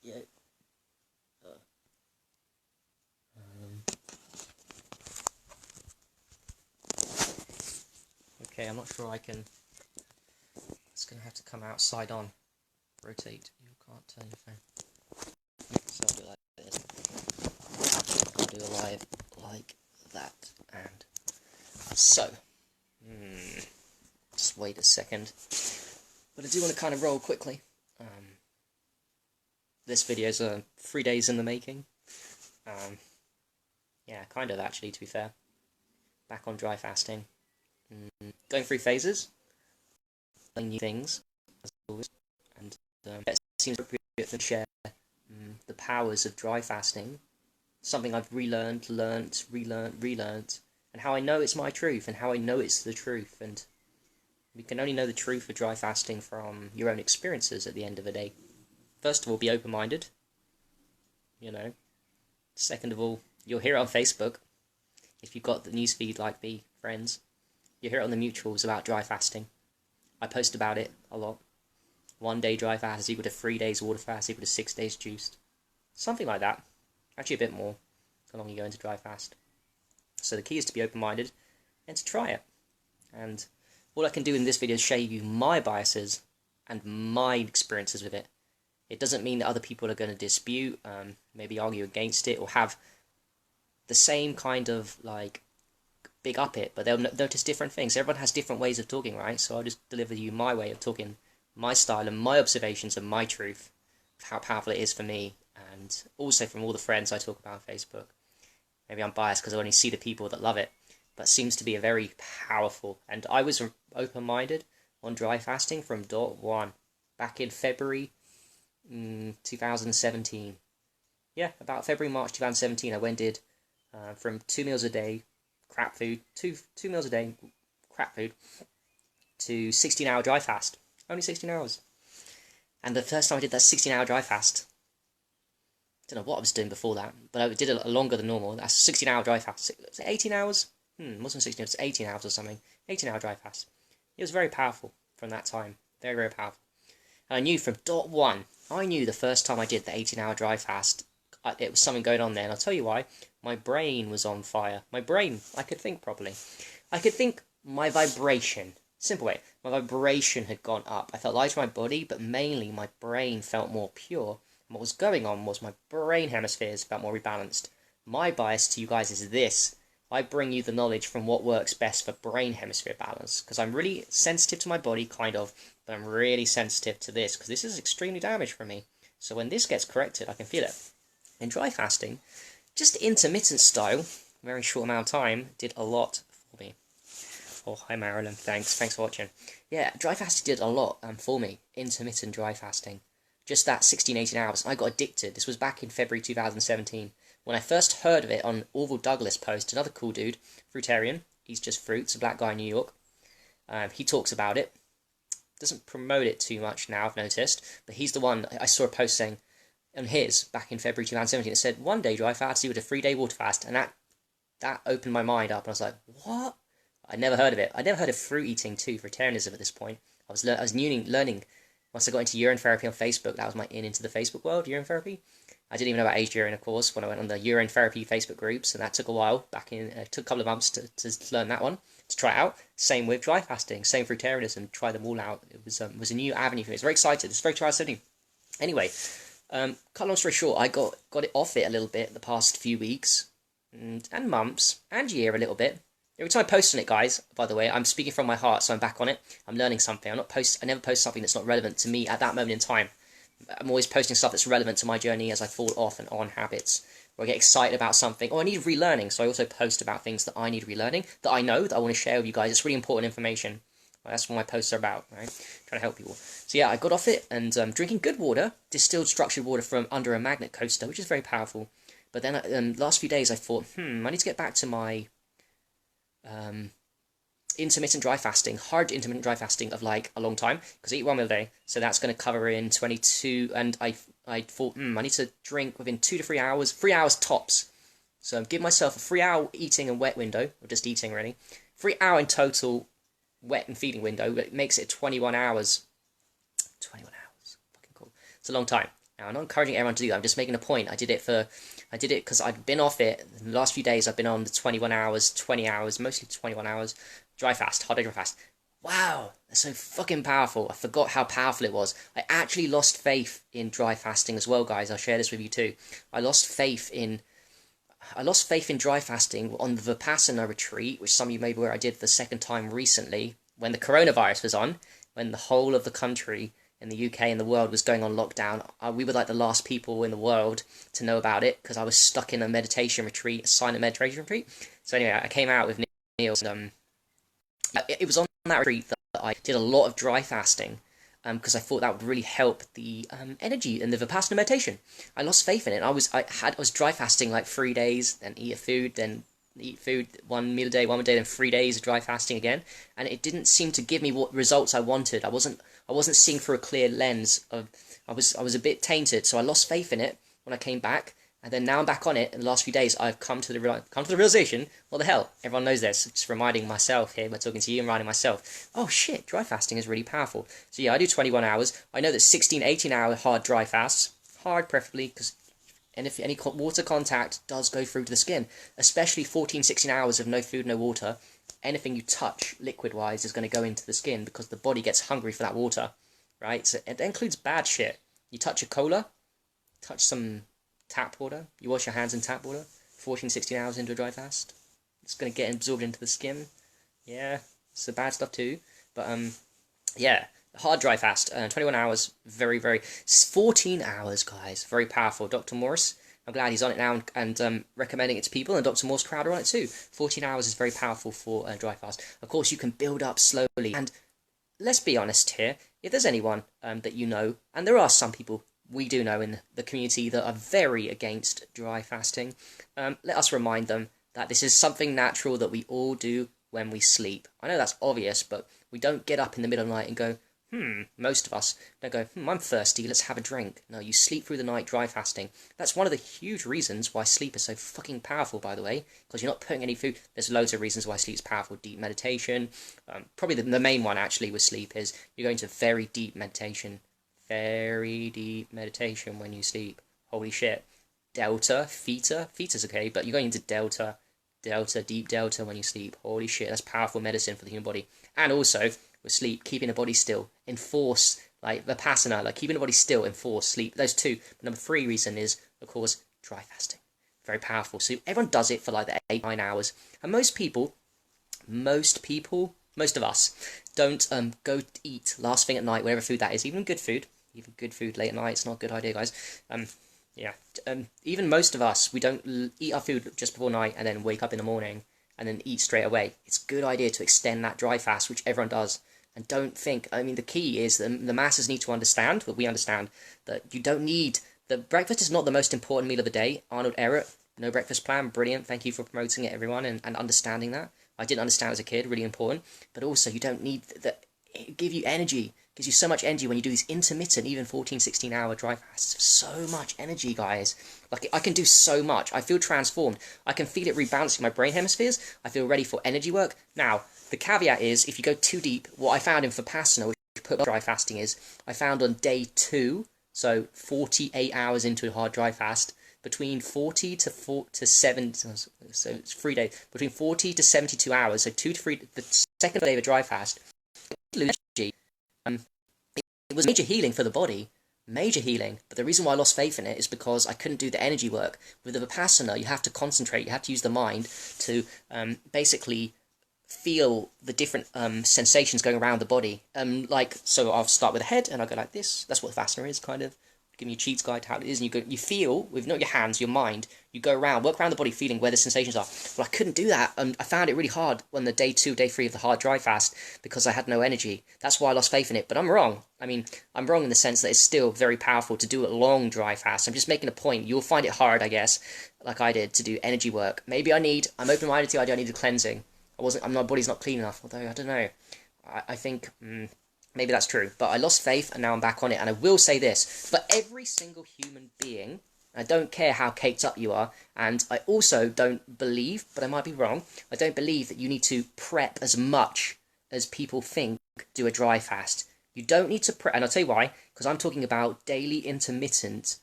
video. Okay, I'm not sure I can. It's gonna have to come out side on. Rotate. You can't turn your phone. So I'll do it like this. I'll do a live like that. And so, just wait a second. But I do want to kind of roll quickly. This video's 3 days in the making. Yeah, kind of actually, to be fair. Back on dry fasting. Going through phases. Learning new things, as always. And it seems appropriate to share the powers of dry fasting. Something I've relearned, relearned. And how I know it's my truth, and how I know it's the truth. And you can only know the truth of dry fasting from your own experiences at the end of the day. First of all, be open-minded. You know. Second of all, you'll hear it on Facebook. If you've got the newsfeed like me, friends, you'll hear it on the mutuals about dry fasting. I post about it a lot. 1 day dry fast is equal to 3 days water fast equal to 6 days juiced. Something like that. Actually a bit more, the longer you go into dry fast. So the key is to be open-minded and to try it. And all I can do in this video is show you my biases and my experiences with it. It doesn't mean that other people are going to dispute, maybe argue against it, or have the same kind of, like, big up it, but they'll notice different things. Everyone has different ways of talking, right? So I'll just deliver you my way of talking, my style, and my observations and my truth of how powerful it is for me, and also from all the friends I talk about on Facebook. Maybe I'm biased because I only see the people that love it, but it seems to be a very powerful, and I was open-minded on dry fasting from .1 back in February 2017. Yeah, about February, March 2017, I went and did from 2 meals a day, crap food, two meals a day, crap food, to 16-hour dry fast. Only 16 hours. And the first time I did that 16-hour dry fast, I don't know what I was doing before that, but I did it longer than normal. That's a 16-hour dry fast. Was it 18 hours? It wasn't 16, it was 18 hours or something. 18-hour dry fast. It was very powerful from that time. Very, very powerful. And I knew from .1, I knew the first time I did the 18-hour dry fast, it was something going on there, and I'll tell you why. My brain was on fire. My brain, I could think properly. I could think my vibration. Simple way. My vibration had gone up. I felt lighter in my body, but mainly my brain felt more pure. And what was going on was my brain hemispheres felt more rebalanced. My bias to you guys is this. I bring you the knowledge from what works best for brain hemisphere balance. Because I'm really sensitive to my body, kind of, but I'm really sensitive to this, because this is extremely damaged for me. So when this gets corrected, I can feel it. In dry fasting, just intermittent style, very short amount of time, did a lot for me. Oh, hi Marilyn, thanks for watching. Yeah, dry fasting did a lot for me, intermittent dry fasting. Just that 16, 18 hours, I got addicted. This was back in February 2017. When I first heard of it on Orville Douglas post, another cool dude, fruitarian, he's just fruits, a black guy in New York. He talks about it. Doesn't promote it too much now, I've noticed, but he's the one, I saw a post saying, on his, back in February 2017, it said 1 day dry fast equal to 3 day water fast, and that opened my mind up, and I was like, what? I'd never heard of it. I'd never heard of fruit eating too, fruitarianism at this point. I was learning, once I got into urine therapy on Facebook, that was my into the Facebook world, urine therapy. I didn't even know about aged urine, of course, when I went on the urine therapy Facebook groups, and that took a while, it took a couple of months to learn that one, to try it out. Same with dry fasting, same fruitarianism, try them all out. It was a new avenue for me. I was very excited, it's very fascinating. Anyway, cut long story short, I got it off it a little bit the past few weeks, and months, and year a little bit. Every time I post on it, guys, by the way, I'm speaking from my heart, so I'm back on it. I'm learning something. I never post something that's not relevant to me at that moment in time. I'm always posting stuff that's relevant to my journey as I fall off and on habits, or I get excited about something, or I need relearning, so I also post about things that I need relearning, that I know, that I want to share with you guys. It's really important information. That's what my posts are about, right? Trying to help people. So yeah, I got off it, and drinking good water, distilled structured water from under a magnet coaster, which is very powerful. But then last few days I thought, I need to get back to my intermittent dry fasting, hard intermittent dry fasting of like a long time, because I eat 1 meal a day, so that's going to cover in 22, and I thought, I need to drink within 2 to 3 hours, 3 hours tops. So give myself a 3-hour eating and wet window, or just eating really, 3 hour in total wet and feeding window, but it makes it 21 hours. 21 hours, fucking cool. It's a long time. Now, I'm not encouraging everyone to do that. I'm just making a point. I did it because I'd been off it. In the last few days, I've been on the 21 hours, 20 hours, mostly 21 hours dry fast, hard day dry fast. Wow, that's so fucking powerful. I forgot how powerful it was. I actually lost faith in dry fasting as well, guys. I'll share this with you too. I lost faith in dry fasting on the Vipassana retreat, which some of you may be aware I did the second time recently when the coronavirus was on, when the whole of the country in the UK and the world was going on lockdown. We were like the last people in the world to know about it because I was stuck in a meditation retreat, a silent meditation retreat. So anyway, I came out with Neil. And, it was on that retreat that I did a lot of dry fasting because I thought that would really help the energy in the Vipassana meditation. I lost faith in it. I was dry fasting like 3 days, then eat food 1 meal a day, 1 meal a day, then 3 days of dry fasting again, and it didn't seem to give me what results I wanted. I wasn't seeing through a clear lens of. I was a bit tainted, so I lost faith in it when I came back. And then now I'm back on it. In the last few days, I've come to the realization. What the hell? Everyone knows this. I'm just reminding myself here by talking to you and reminding myself. Oh shit! Dry fasting is really powerful. So yeah, I do 21 hours. I know that 16, 18-hour hard dry fasts, hard preferably, because if any water contact does go through to the skin, especially 14, 16 hours of no food, no water. Anything you touch liquid-wise is going to go into the skin because the body gets hungry for that water, right? So it includes bad shit. You touch a cola, touch some tap water, you wash your hands in tap water, 14, 16 hours into a dry fast, it's going to get absorbed into the skin. Yeah, it's the bad stuff too. But yeah, hard dry fast, 21 hours, very, very, 14 hours, guys, very powerful. Dr. Morse, I'm glad he's on it now and recommending it to people, and Dr. Morse Crowd are on it too. 14 hours is very powerful for a dry fast. Of course, you can build up slowly, and let's be honest here, if there's anyone that you know, and there are some people we do know in the community that are very against dry fasting, let us remind them that this is something natural that we all do when we sleep. I know that's obvious, but we don't get up in the middle of the night and go, most of us don't go, I'm thirsty, let's have a drink. No, you sleep through the night dry fasting. That's one of the huge reasons why sleep is so fucking powerful, by the way, because you're not putting any food. There's loads of reasons why sleep is powerful. Deep meditation. Probably the main one, actually, with sleep is you're going to very deep meditation. Very deep meditation when you sleep. Holy shit. Delta, theta. Theta's okay, but you're going into delta, deep delta when you sleep. Holy shit, that's powerful medicine for the human body. And also, with sleep, keeping the body still, enforce, like Vipassana, like keeping the body still, enforce sleep. Those two. But number 3 reason is, of course, dry fasting. Very powerful. So everyone does it for like the 8-9 hours. And most of us, don't go to eat last thing at night, whatever food that is, even good food late at night, it's not a good idea, guys. Even most of us, we don't eat our food just before night and then wake up in the morning and then eat straight away. It's a good idea to extend that dry fast, which everyone does. And don't think, the key is the masses need to understand, but we understand, that you don't need, the breakfast is not the most important meal of the day. Arnold Ehret, No Breakfast Plan, brilliant. Thank you for promoting it, everyone, and understanding that. I didn't understand as a kid, really important. But also, you don't need it give you energy. Gives you so much energy when you do these intermittent, even 14, 16-hour dry fasts. So much energy, guys. Like, I can do so much. I feel transformed. I can feel it rebalancing my brain hemispheres. I feel ready for energy work. Now, the caveat is, if you go too deep, what I found in Vipassana, which put on dry fasting is, I found on day 2, so 48 hours into a hard dry fast, between 40 to 7, so it's 3 days, between 40 to 72 hours, so 2 to 3, the second day of a dry fast, lose energy. It was major healing for the body, major healing, but the reason why I lost faith in it is because I couldn't do the energy work. With the Vipassana, you have to concentrate, you have to use the mind to basically feel the different sensations going around the body. So I'll start with the head, and I'll go like this. That's what Vipassana is, kind of. Giving you a cheats guide to how it is, and you feel, with not your hands, your mind, you go around, work around the body, feeling where the sensations are. Well, I couldn't do that, and I found it really hard on the day 2, day 3 of the hard dry fast, because I had no energy. That's why I lost faith in it, but I'm wrong. I'm wrong in the sense that it's still very powerful to do a long dry fast. I'm just making a point. You'll find it hard, I guess, like I did, to do energy work. Maybe I'm open-minded to the idea I need a cleansing. My body's not clean enough, although, I don't know. I think... maybe that's true, but I lost faith and now I'm back on it. And I will say this, for every single human being, I don't care how caked up you are, and I also don't believe, but I might be wrong, I don't believe that you need to prep as much as people think do a dry fast. You don't need to prep, and I'll tell you why, because I'm talking about daily intermittent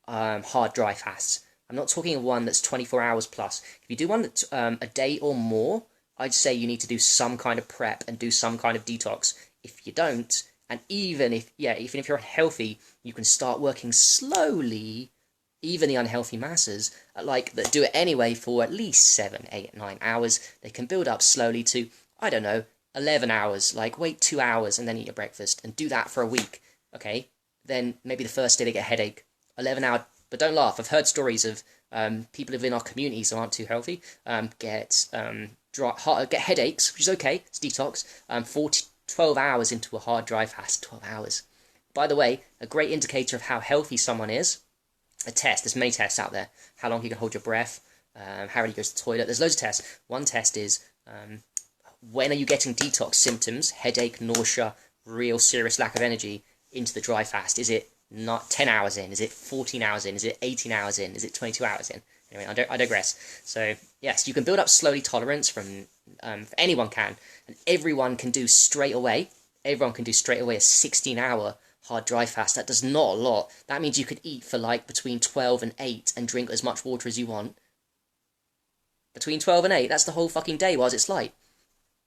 hard dry fasts. I'm not talking of one that's 24 hours plus. If you do one that's a day or more, I'd say you need to do some kind of prep and do some kind of detox. If you don't, and even if you're unhealthy, you can start working slowly. Even the unhealthy masses, like that do it anyway for at least 7, 8, 9 hours, they can build up slowly to, I don't know, 11 hours. Like wait 2 hours and then eat your breakfast and do that for a week. Okay, then maybe the first day they get a headache. 11 hour, but don't laugh. I've heard stories of people within our communities who aren't too healthy get headaches, which is okay. It's detox. 12 hours into a hard dry fast. 12 hours. By the way, a great indicator of how healthy someone is. A test. There's many tests out there. How long you can hold your breath. How many goes to the toilet. There's loads of tests. One test is when are you getting detox symptoms, headache, nausea, real serious lack of energy into the dry fast? Is it not 10 hours in? Is it 14 hours in? Is it 18 hours in? Is it 22 hours in? Anyway, I digress. So, yes, you can build up slowly tolerance from anyone can, and everyone can do straight away. Everyone can do straight away a 16-hour hard dry fast. That does not a lot. That means you could eat for like between 12 and 8 and drink as much water as you want. Between 12 and 8, that's the whole fucking day whilst it's light.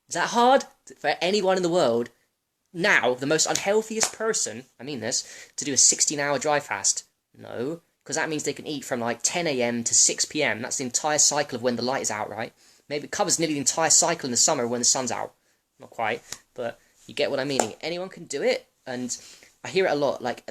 Is that hard for anyone in the world? Now, the most unhealthiest person, I mean this, to do a 16-hour dry fast? No, because that means they can eat from like 10 a.m. to 6 p.m. That's the entire cycle of when the light is out, right? Maybe it covers nearly the entire cycle in the summer when the sun's out. Not quite, but you get what I'm meaning. Anyone can do it, and I hear it a lot, like,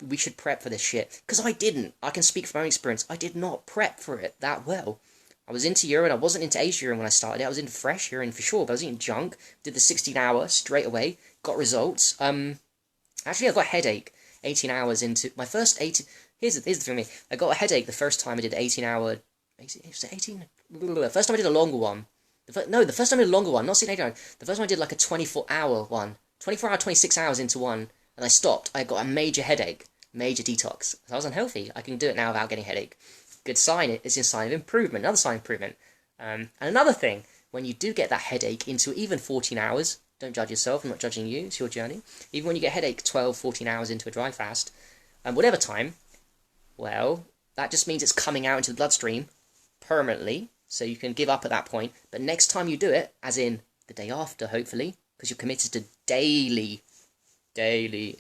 we should prep for this shit. Because I didn't. I can speak from my own experience. I did not prep for it that well. I was into urine. I wasn't into ace urine when I started it. I was into fresh urine for sure, but I was eating junk. Did the 16-hour straight away. Got results. Actually, I got a headache 18 hours into my first 18. Here's the thing for me. I got a headache the first time I did 18-hour. Was it 18? The first time I did a longer one. The first time I did a longer one, not 16 hours. The first time I did like a 24-hour one. 24 hour, 26 hours into one, and I stopped. I got a major headache. Major detox. So I was unhealthy. I can do it now without getting a headache. Good sign. It's a sign of improvement. Another sign of improvement. And another thing, when you do get that headache into even 14 hours, don't judge yourself. I'm not judging you. It's your journey. Even when you get a headache 12, 14 hours into a dry fast, whatever time, well, that just means it's coming out into the bloodstream permanently. So you can give up at that point. But next time you do it, as in the day after, hopefully, because you're committed to daily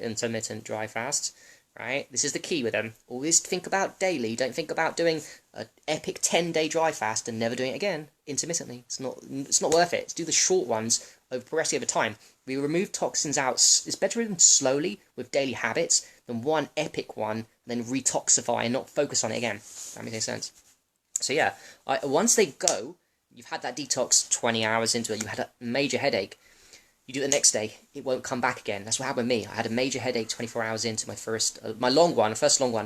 intermittent dry fasts, right? This is the key with them. Always think about daily. Don't think about doing an epic 10-day dry fast and never doing it again intermittently. It's not worth it. Let's do the short ones progressively over time. We remove toxins out. It's better than slowly with daily habits than one epic one, then retoxify and not focus on it again. That makes any sense. So yeah, once they go, you've had that detox 20 hours into it, you had a major headache. You do it the next day, it won't come back again. That's what happened with me. I had a major headache 24 hours into my first long one,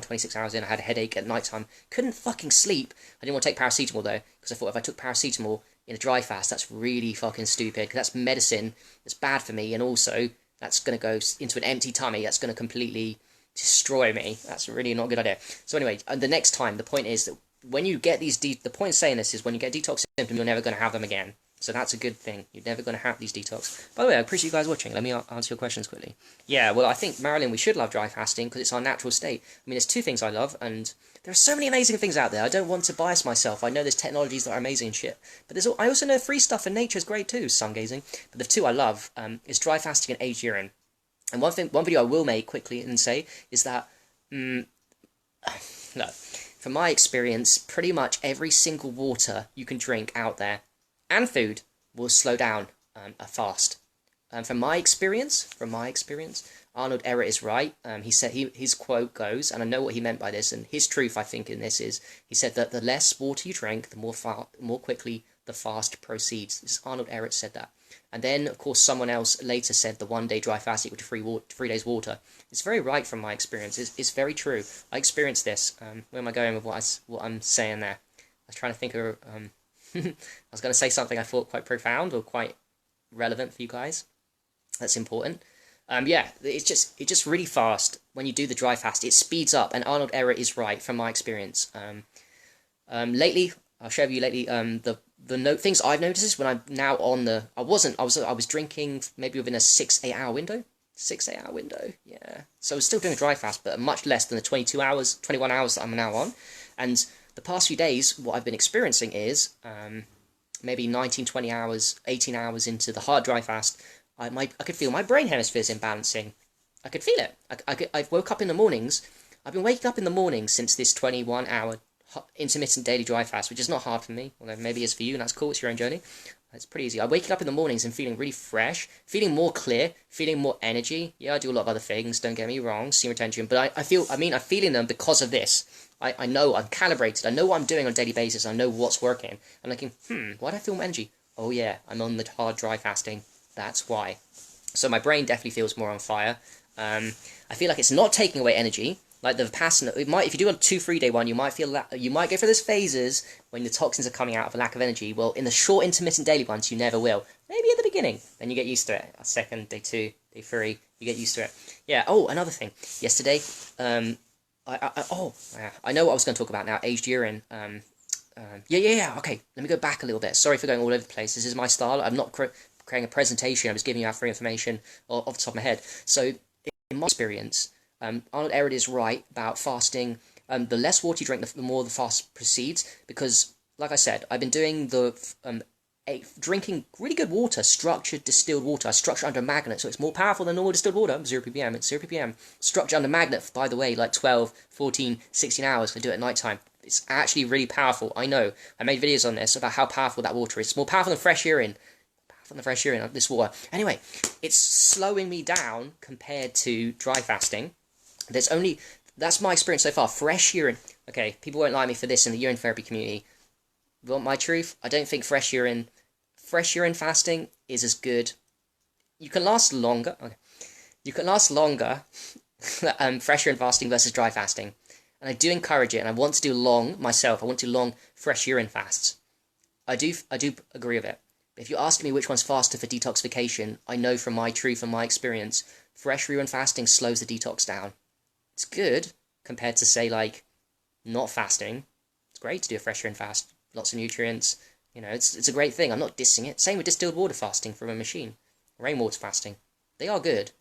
26 hours in. I had a headache at night time. Couldn't fucking sleep. I didn't want to take paracetamol though, because I thought if I took paracetamol in a dry fast, that's really fucking stupid, because that's medicine that's bad for me, and also that's going to go into an empty tummy. That's going to completely destroy me. That's really not a good idea. So anyway, the next time, the point is that when you get these, the point of saying this is when you get detox symptoms, you're never going to have them again. So that's a good thing. You're never going to have these detox. By the way, I appreciate you guys watching. Let me answer your questions quickly. Yeah, well, I think, Marilyn, we should love dry fasting because it's our natural state. I mean, there's two things I love, and there are so many amazing things out there. I don't want to bias myself. I know there's technologies that are amazing and shit. But I also know free stuff in nature is great too, sun gazing. But the two I love is dry fasting and aged urine. And one video I will make quickly and say is that, no, from my experience, pretty much every single water you can drink out there and food will slow down a fast. From my experience, Arnold Ehret is right. He said his quote goes, and I know what he meant by this, and his truth, I think, in this is, he said that the less water you drink, the more quickly the fast proceeds. This is Arnold Ehret said that. And then, of course, someone else later said the 1 day dry fast equal to 3 days water. It's very right from my experience. It's very true. I experienced this. Where am I going with what I'm saying there? I was trying to think of... I was going to say something I thought quite profound or quite relevant for you guys. That's important. Yeah, it's just really fast. When you do the dry fast, it speeds up, and Arnold Ehret is right from my experience. Lately, I'll share with you lately, the things I've noticed is when I'm now on the... I was drinking maybe within a 6-8 hour window. 6 8 hour window. Yeah. So I was still doing a dry fast, but much less than the 22 hours, 21 hours that I'm now on. And the past few days, what I've been experiencing is maybe 19, 20 hours, 18 hours into the hard dry fast, I could feel my brain hemispheres imbalancing. I could feel it. I woke up in the mornings. I've been waking up in the mornings since this 21-hour intermittent daily dry fast, which is not hard for me, although maybe it's for you, and that's cool. It's your own journey. It's pretty easy. I'm waking up in the mornings and feeling really fresh, feeling more clear, feeling more energy. Yeah, I do a lot of other things, don't get me wrong, steam retention, but I'm feeling them because of this. I know I'm calibrated. I know what I'm doing on a daily basis. I know what's working. I'm thinking, why do I feel more energy? Oh yeah, I'm on the hard dry fasting. That's why. So my brain definitely feels more on fire. I feel like it's not taking away energy. Like the Vipassana, if you do a 2-3 day one, you might feel that you might go through those phases when the toxins are coming out of a lack of energy. Well, in the short intermittent daily ones, you never will. Maybe at the beginning, then you get used to it. A second, day 2, day 3, you get used to it. Yeah. Oh, another thing. Yesterday, I know what I was going to talk about now. Aged urine. Yeah. Okay, let me go back a little bit. Sorry for going all over the place. This is my style. I'm not creating a presentation. I'm just giving you out free information off the top of my head. So, in my experience, Arnold Ehret is right about fasting. The less water you drink, the more the fast proceeds. Because, like I said, I've been doing drinking really good water, structured distilled water. I structure under a magnet, so it's more powerful than normal distilled water. 0 ppm, it's 0 ppm. Structure under magnet, by the way, like 12, 14, 16 hours. If I do it at night time. It's actually really powerful. I know. I made videos on this about how powerful that water is. It's more powerful than fresh urine. From the fresh urine of this water. Anyway, it's slowing me down compared to dry fasting. That's my experience so far. Fresh urine. Okay, people won't like me for this in the urine therapy community. You want my truth? I don't think fresh urine fasting is as good. You can last longer. Okay. You can last longer fresh urine fasting versus dry fasting. And I do encourage it, and I want to do long myself. I want to do long fresh urine fasts. I do agree with it. If you ask me which one's faster for detoxification, I know from my truth and my experience, fresh urine fasting slows the detox down. It's good compared to, say, like, not fasting. It's great to do a fresh urine fast. Lots of nutrients. You know, it's a great thing. I'm not dissing it. Same with distilled water fasting from a machine. Rainwater fasting. They are good.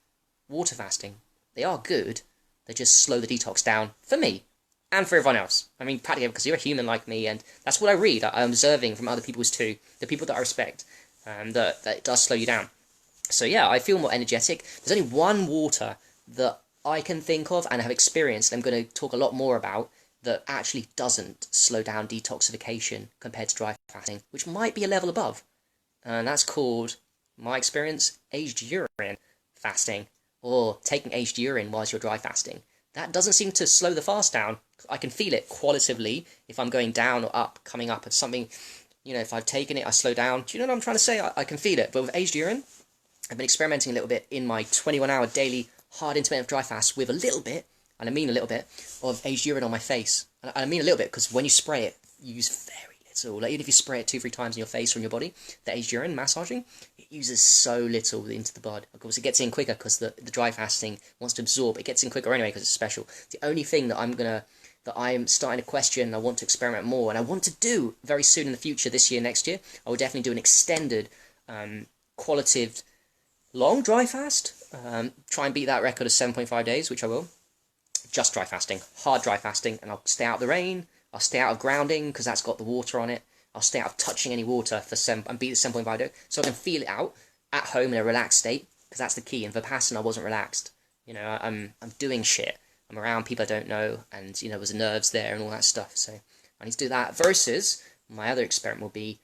Water fasting. They are good. They just slow the detox down for me. And for everyone else. I mean, practically, because you're a human like me, and that's what I read. I'm observing from other people's too. The people that I respect. That it does slow you down. So yeah, I feel more energetic. There's only one water that I can think of and have experienced, and I'm going to talk a lot more about, that actually doesn't slow down detoxification compared to dry fasting, which might be a level above. And that's called, my experience, aged urine fasting, or taking aged urine whilst you're dry fasting. That doesn't seem to slow the fast down. I can feel it qualitatively if I'm going down or up, coming up, and something, you know, if I've taken it, I slow down. Do you know what I'm trying to say? I can feel it. But with aged urine, I've been experimenting a little bit in my 21-hour daily hard intermittent dry fast with a little bit, and I mean a little bit, of aged urine on my face. And I mean a little bit because when you spray it, you use very little. Like, even if you spray it 2-3 times in your face or in your body, the aged urine massaging, it uses so little into the blood. Of course, it gets in quicker because the dry fasting wants to absorb. It gets in quicker anyway because it's special. The only thing that I'm starting to question, I want to experiment more, and I want to do very soon in the future, this year, next year, I will definitely do an extended, qualitative, long dry fast. Try and beat that record of 7.5 days, which I will. Just dry fasting, hard dry fasting, and I'll stay out of the rain, I'll stay out of grounding, because that's got the water on it, I'll stay out of touching any water and beat the 7.5 day, so I can feel it out at home in a relaxed state, because that's the key. In Vipassana, I wasn't relaxed. You know, I'm doing shit. I'm around people I don't know, and, you know, there's nerves there and all that stuff, so I need to do that. Versus, my other experiment will be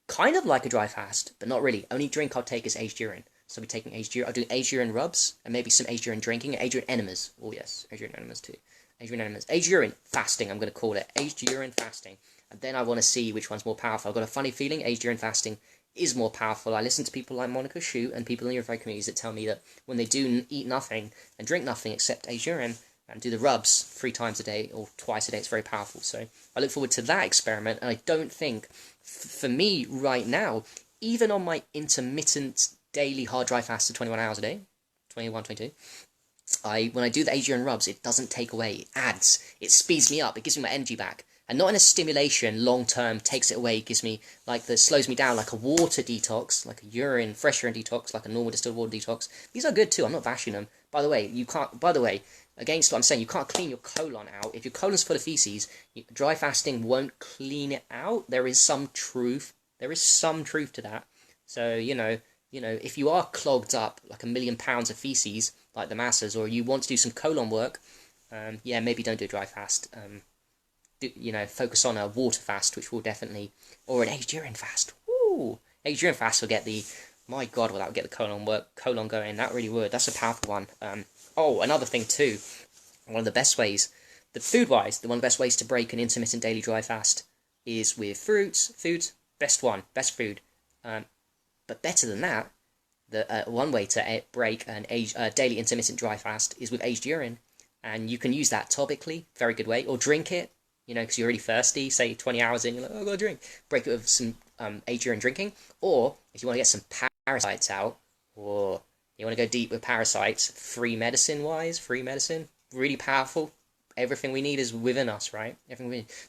kind of like a dry fast, but not really. Only drink I'll take is aged urine. So I'll be taking aged urine, I'll do aged urine rubs, and maybe some aged urine drinking, and aged urine enemas. Oh yes, aged urine enemas too. Aged urine enemas. Aged urine fasting, I'm going to call it. Aged urine fasting. And then I want to see which one's more powerful. I've got a funny feeling aged urine fasting is more powerful. I listen to people like Monica Shute and people in the urine communities that tell me that when they do eat nothing and drink nothing except aged urine, and do the rubs 3 times a day or twice a day, it's very powerful. So I look forward to that experiment, and I don't think, for me right now, even on my intermittent daily hard dry fast of 21 hours a day, 21, 22, when I do the aged urine rubs, it doesn't take away, it adds, it speeds me up, it gives me my energy back. And not in a stimulation, long term, takes it away, gives me, like, that slows me down, like a water detox, like a urine, fresh urine detox, like a normal distilled water detox. These are good too, I'm not bashing them. By the way, against what I'm saying, you can't clean your colon out. If your colon's full of feces, dry fasting won't clean it out. There is some truth to that. So, if you are clogged up like 1,000,000 pounds of feces, like the masses, or you want to do some colon work, maybe don't do a dry fast. Focus on a water fast, which will definitely, or an aged urine fast. Woo! Aged urine fast will get my God, will that get the colon going? That really would. That's a powerful one. Another thing too, one of the best ways, one of the best ways to break an intermittent daily dry fast is with foods, best food. But better than that, the one way to break an daily intermittent dry fast is with aged urine, and you can use that topically, very good way, or drink it, because you're already thirsty, say 20 hours in, you're like, oh, I've got to drink. Break it with some aged urine drinking, or if you want to get some parasites out, or you want to go deep with parasites, free medicine, really powerful. Everything we need is within us, right?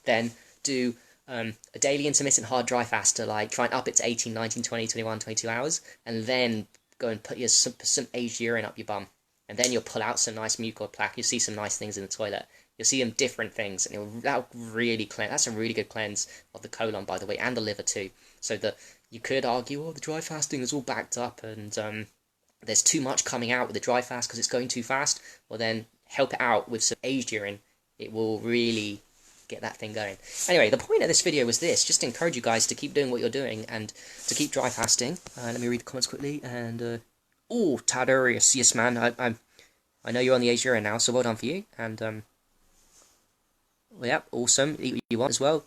Then do a daily intermittent hard dry fast to try and up it to 18, 19, 20, 21, 22 hours, and then go and put some aged urine up your bum. And then you'll pull out some nice mucoid plaque. You'll see some nice things in the toilet. You'll see them different things, and that'll really cleanse. That's a really good cleanse of the colon, by the way, and the liver too. So you could argue, the dry fasting is all backed up, and there's too much coming out with the dry fast because it's going too fast. Well, then help it out with some aged urine. It will really get that thing going. Anyway, the point of this video was this: just to encourage you guys to keep doing what you're doing and to keep dry fasting. Let me read the comments quickly. And Tadarius, yes, man. I know you're on the aged urine now, so well done for you. And awesome. Eat what you want as well.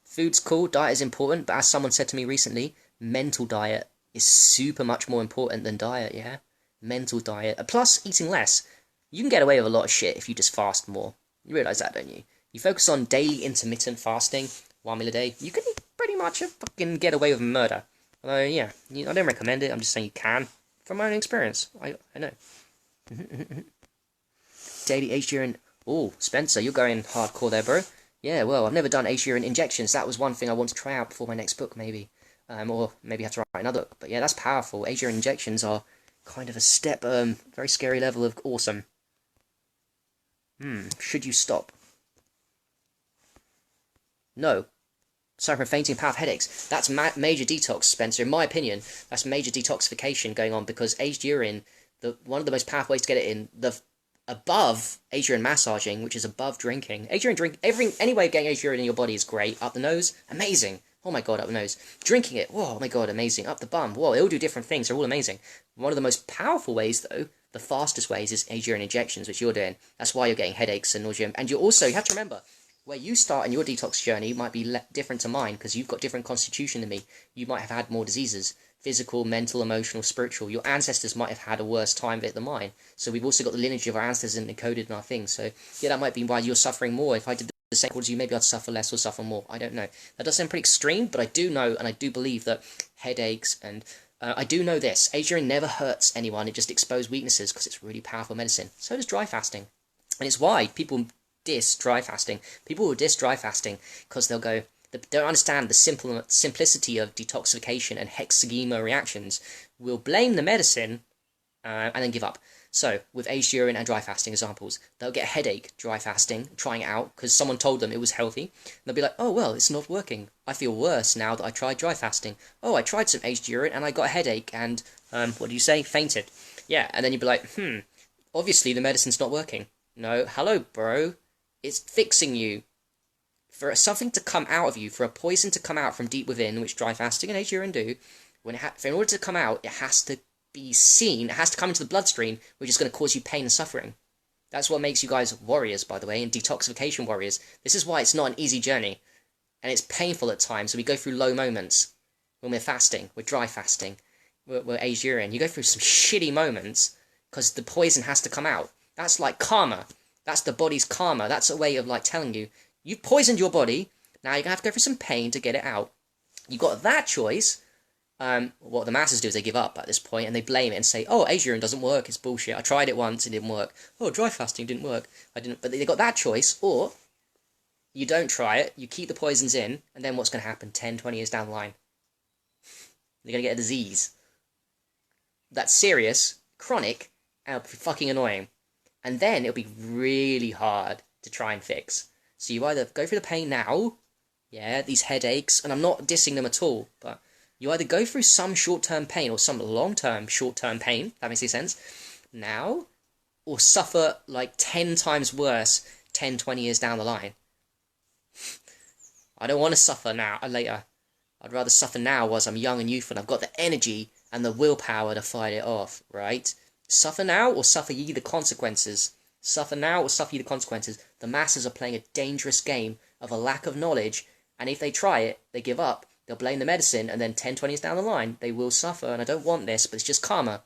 Food's cool, diet is important, but as someone said to me recently, mental diet is super much more important than diet, yeah? Mental diet. Plus, eating less. You can get away with a lot of shit if you just fast more. You realise that, don't you? You focus on daily intermittent fasting, 1 meal a day, you can pretty much fucking get away with murder. Although, I don't recommend it, I'm just saying you can. From my own experience, I know. Daily aged urine. Oh, Spencer, you're going hardcore there, bro. Yeah, well, I've never done aged urine injections. That was one thing I want to try out before my next book, maybe. Or maybe have to write another book. But yeah, that's powerful. Aged urine injections are kind of a step, very scary level of awesome. Should you stop? No. Sorry for fainting, power of headaches. That's major detox, Spencer. In my opinion, that's major detoxification going on because aged urine, one of the most powerful ways to get it in, above aged urine massaging, which is above drinking. Aged urine any way of getting aged urine in your body is great. Up the nose, amazing. Oh my God, up the nose. Drinking it, whoa, oh my God, amazing. Up the bum, whoa, they all do different things. They're all amazing. One of the most powerful ways, though, the fastest ways, is aged urine injections, which you're doing. That's why you're getting headaches and nausea. And you have to remember, where you start in your detox journey might be different to mine because you've got different constitution than me. You might have had more diseases. Physical, mental, emotional, spiritual. Your ancestors might have had a worse time of it than mine. So we've also got the lineage of our ancestors encoded in our things. So yeah, that might be why you're suffering more. If I did the same as you, maybe I'd suffer less or suffer more. I don't know. That does sound pretty extreme, but I do know and I do believe that headaches and I do know this. Aged urine never hurts anyone. It just exposes weaknesses because it's really powerful medicine. So does dry fasting. And it's why people diss dry fasting. People will diss dry fasting because they'll go, they don't understand the simplicity of detoxification and hexagema reactions, will blame the medicine and then give up. So, with aged urine and dry fasting examples, they'll get a headache dry fasting, trying it out, because someone told them it was healthy. And they'll be like, oh, well, it's not working. I feel worse now that I tried dry fasting. Oh, I tried some aged urine and I got a headache and, what do you say? Fainted. Yeah, and then you'd be like, obviously the medicine's not working. No, hello, bro. It's fixing you. For something to come out of you, for a poison to come out from deep within, which dry fasting and aged urine do, in order to come out, it has to be seen, it has to come into the bloodstream, which is going to cause you pain and suffering. That's what makes you guys warriors, by the way, and detoxification warriors. This is why it's not an easy journey, and it's painful at times, so we go through low moments. When we're fasting, we're dry fasting, we're aged urine. You go through some shitty moments, because the poison has to come out. That's like karma. That's the body's karma. That's a way of telling you, you've poisoned your body, now you're going to have to go through some pain to get it out. You got that choice. What the masses do is they give up at this point and they blame it and say, oh, aged urine doesn't work, it's bullshit. I tried it once, it didn't work. Oh, dry fasting didn't work. But they got that choice, or You don't try it, you keep the poisons in, and then what's going to happen 10, 20 years down the line? You're going to get a disease. That's serious, chronic, and it'll be fucking annoying. And then it'll be really hard to try and fix. So you either go through the pain now, yeah, these headaches, and I'm not dissing them at all, but you either go through some short-term pain or some long-term short-term pain, if that makes any sense, now, or suffer like 10 times worse 10, 20 years down the line. I don't want to suffer now or later. I'd rather suffer now whilst I'm young and youthful and I've got the energy and the willpower to fight it off, right? Suffer now or suffer ye the consequences. Suffer now or suffer ye the consequences. The masses are playing a dangerous game of a lack of knowledge, and if they try it, they give up, they'll blame the medicine, and then 10, 20 years down the line, they will suffer, and I don't want this, but it's just karma.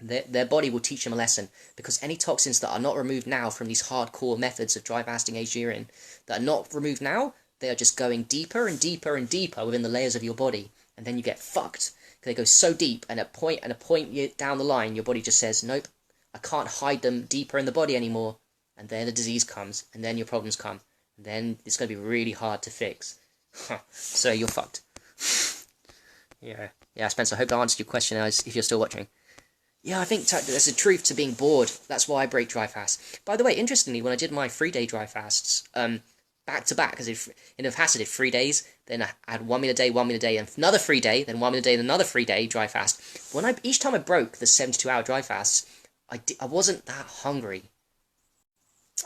Their body will teach them a lesson, because any toxins that are not removed now from these hardcore methods of dry fasting aged urine, that are not removed now, they are just going deeper and deeper and deeper within the layers of your body, and then you get fucked. They go so deep, and at a point down the line, your body just says, nope, I can't hide them deeper in the body anymore, and then the disease comes, and then your problems come, and then it's going to be really hard to fix. So you're fucked. Yeah, Spencer, I hope I answered your question if you're still watching. Yeah, I think there's a truth to being bored. That's why I break dry fast. By the way, interestingly, when I did my 3-day dry fasts, back to back, because in the fast I did 3 days, then I had 1 meal a day, 1 meal a day, and another 3 day, then 1 meal a day, and another 3-day dry fast. Each time I broke the 72-hour dry fasts, I wasn't that hungry.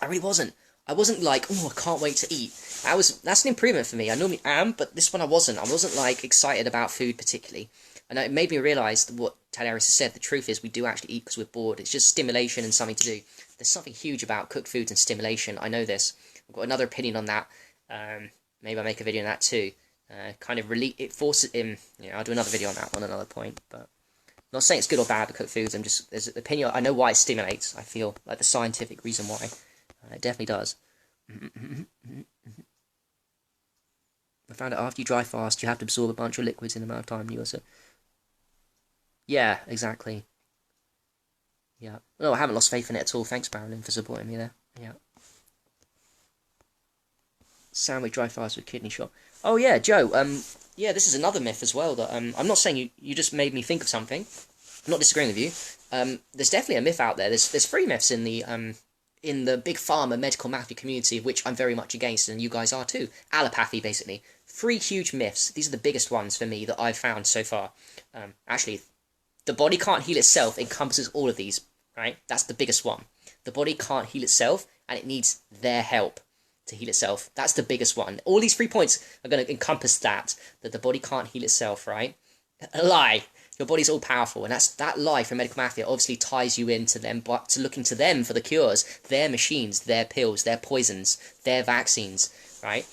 I really wasn't. I wasn't like, oh, I can't wait to eat. That's an improvement for me. I normally am, but this one I wasn't. I wasn't like excited about food particularly. And it made me realise what Taderis has said. The truth is we do actually eat because we're bored. It's just stimulation and something to do. There's something huge about cooked foods and stimulation. I know this. I've got another opinion on that. Maybe I'll make a video on that too. It forces him. I'll do another video on that one, another point. But I'm not saying it's good or bad to cook foods. There's an opinion. I know why it stimulates. I feel like the scientific reason why. It definitely does. I found out after you dry fast, you have to absorb a bunch of liquids in the amount of time you also. Yeah, exactly. Yeah. No, I haven't lost faith in it at all. Thanks, Marilyn, for supporting me there. Yeah. Sandwich dry fast with kidney shot. Oh yeah, Joe. Yeah, this is another myth as well. That I'm not saying you just made me think of something. I'm not disagreeing with you. There's definitely a myth out there. There's 3 myths in the big pharma medical mafia community, of which I'm very much against, and you guys are too. Allopathy, basically. 3 huge myths. These are the biggest ones for me that I've found so far. Actually, the body can't heal itself encompasses all of these, right? That's the biggest one. The body can't heal itself, and it needs their help to heal itself. That's the biggest one. All these 3 points are going to encompass that the body can't heal itself, right? A lie. Your body's all powerful, and that lie from medical mafia obviously ties you into them, but to looking to them for the cures, their machines, their pills, their poisons, their vaccines, right?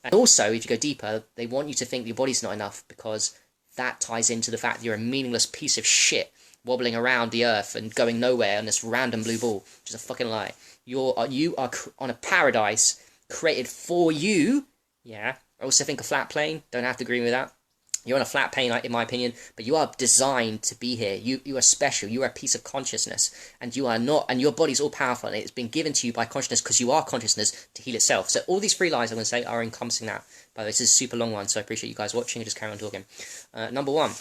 And also, if you go deeper, they want you to think your body's not enough, because that ties into the fact that you're a meaningless piece of shit wobbling around the earth and going nowhere on this random blue ball, which is a fucking lie. You are on a paradise created for you. Yeah. I also think a flat plane. Don't have to agree with that. You're on a flat plane, in my opinion, but you are designed to be here. You are special. You are a piece of consciousness, and you are not. And your body's all powerful, and it's been given to you by consciousness because you are consciousness to heal itself. So all these 3 lies I'm going to say are encompassing that. By the way, this is a super long one, so I appreciate you guys watching. Just carry on talking. Number 1,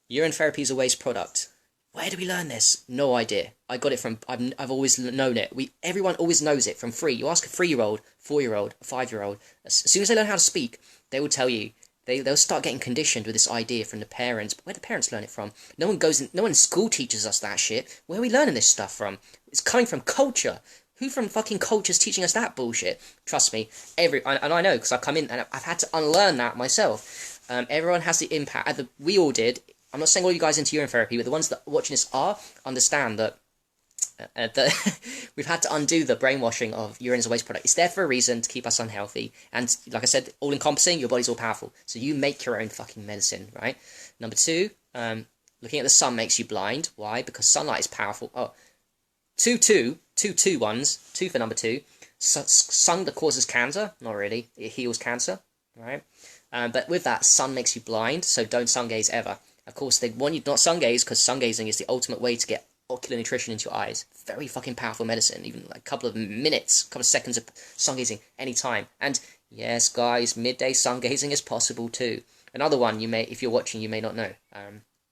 urine therapy is a waste product. Where do we learn this? No idea. I got it from. I've always known it. Everyone always knows it from free. You ask a 3-year-old, 4-year-old, a 5-year-old. As soon as they learn how to speak, they will tell you. They'll start getting conditioned with this idea from the parents. But where do parents learn it from? No one in school teaches us that shit. Where are we learning this stuff from? It's coming from culture. Who from fucking culture is teaching us that bullshit? Trust me, and I know because I've come in and I've had to unlearn that myself. Everyone has the impact. We all did. I'm not saying all you guys into urine therapy, but the ones that are watching this understand that we've had to undo the brainwashing of urine as a waste product. It's there for a reason, to keep us unhealthy. And like I said, all-encompassing, your body's all powerful. So you make your own fucking medicine, right? Number 2, looking at the sun makes you blind. Why? Because sunlight is powerful. Oh, 2 ones. 2 for number 2. Sun that causes cancer? Not really. It heals cancer, right? But with that, sun makes you blind, so don't sun gaze ever. Of course, they want you to not sun gaze, because sun gazing is the ultimate way to get ocular nutrition into your eyes. Very fucking powerful medicine. Even like a couple of minutes, a couple of seconds of sun gazing anytime. And yes, guys, midday sun gazing is possible too. Another one you may, if you're watching, you may not know.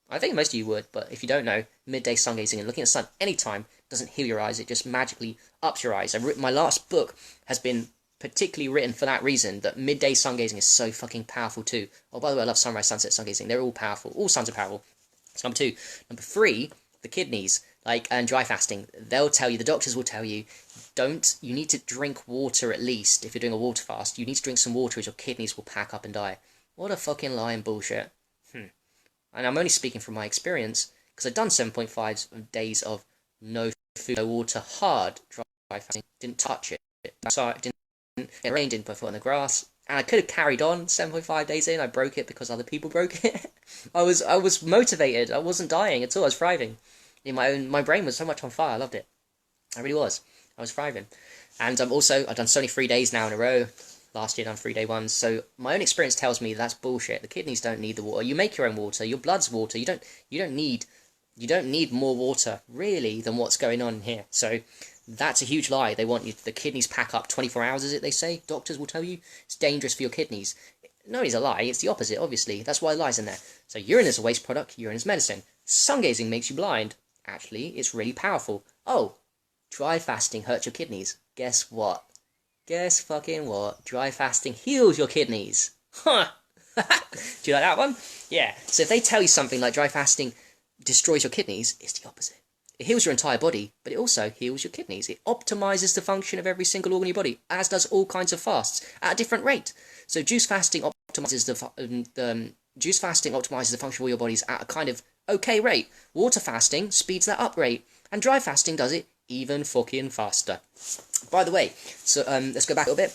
I think most of you would, but if you don't know, midday sun gazing and looking at the sun anytime doesn't heal your eyes. It just magically ups your eyes. My last book has been particularly written for that reason, that midday sun gazing is so fucking powerful too. Oh, by the way, I love sunrise, sunset, sun gazing. They're all powerful. All suns are powerful. That's number 2. Number 3, the kidneys, and dry fasting. They'll tell you, the doctors will tell you, you need to drink water at least. If you're doing a water fast, you need to drink some water, as your kidneys will pack up and die. What a fucking lie and bullshit. And I'm only speaking from my experience, because I've done 7.5 days of no food, no water, hard dry fasting. Didn't touch it. It rained, didn't put my foot on the grass. And I could have carried on 7.5 days in. I broke it because other people broke it. I was motivated. I wasn't dying at all. I was thriving. My brain was so much on fire. I loved it. I really was. I was thriving. And I've done so many 3 days now in a row. Last year I done 3-day ones. So my own experience tells me that's bullshit. The kidneys don't need the water. You make your own water. Your blood's water. You don't need more water really than what's going on in here. So that's a huge lie. They want the kidneys pack up 24 hours, is it they say? Doctors will tell you it's dangerous for your kidneys. No, it's a lie. It's the opposite, obviously. That's why lie's in there. So urine is a waste product. Urine is medicine. Sun gazing makes you blind. Actually, it's really powerful. Oh, dry fasting hurts your kidneys. Guess what? Guess fucking what? Dry fasting heals your kidneys. Huh. Do you like that one? Yeah. So if they tell you something like dry fasting destroys your kidneys, it's the opposite. It heals your entire body, but it also heals your kidneys. It optimizes the function of every single organ in your body, as does all kinds of fasts, at a different rate. So juice fasting optimizes the function of all your bodies at a kind of okay rate. Water fasting speeds that up rate, and dry fasting does it even fucking faster. By the way, so let's go back a little bit.